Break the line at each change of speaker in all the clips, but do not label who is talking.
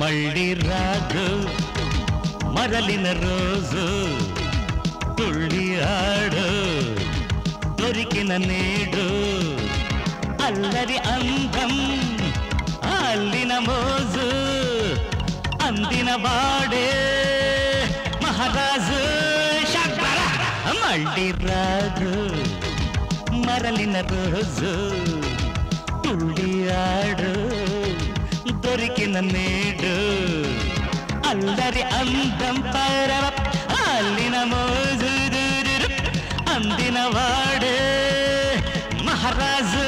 మళ్ళీ రాదు మరలిన రోజు తుళ్ళి ఆడు దొరికిన నేడు అల్లరి అందం అల్లిన మోజు అందిన వాడే మహారాజు మళ్ళీ రాదు మరలిన రోజు తుళ్ళి ఆడు దొరికిన నేడు అల్లరి అందం పరవ అల్లిన మోజు అందిన వాడే మహారాజు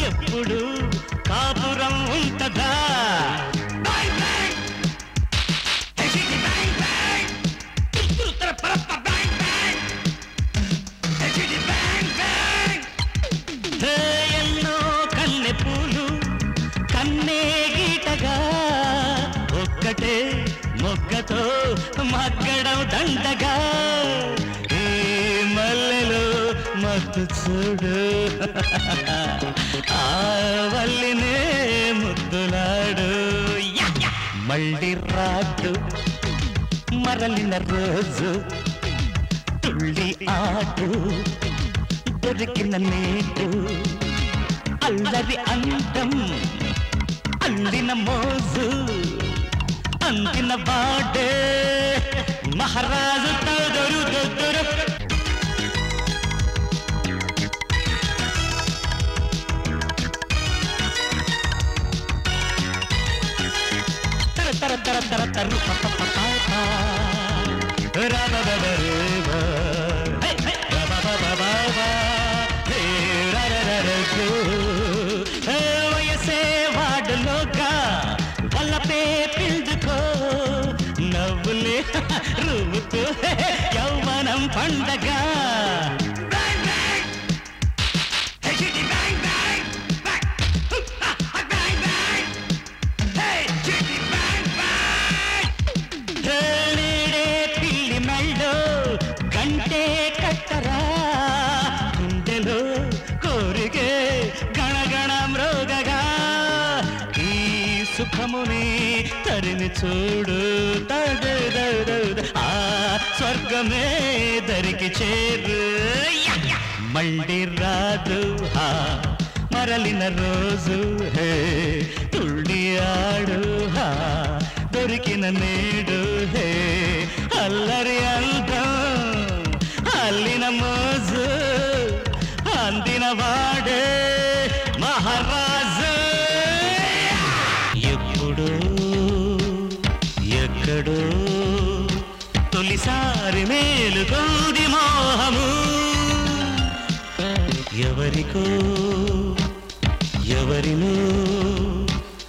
ఎప్పుడు కాపురం ఉంటదా ఎన్నో కన్నె పూలు కన్నే గీటగా ఒక్కటే మొగ్గతో మగ్గడం దండగా మల్లెలో మత్తు చూడు ఆవల్లినే ముద్దులాడు మళ్ళీ రాదు మరలిన రోజు తుళ్ళి ఆడు దొరికిన నేడు అల్లరి అందం అల్లిన మోజు అందిన వాడే మహారాజు తొదరు దొద్దరు తర తర తర తరు వయసే వాడులోగా వల్లపే పిల్చుకో నవ్వులే రువుతూ యౌవనం పండగ గంటే కట్టరా గుండెలో కోరికే గణగణ మృగగా ఈ సుఖముని తరిమి చూడు ఆ స్వర్గమే దరికి చేరు మళ్ళీ రాదు మరలిన రోజు హే తుళ్ళి ఆడు దొరికిన నేడు హే అల్లరి అందం అల్లిన మోజు అందిన వాడే మహారాజు ఎప్పుడు ఎక్కడో తొలిసారి మేలుకోది మోహము ఎవరికో ఎవరినో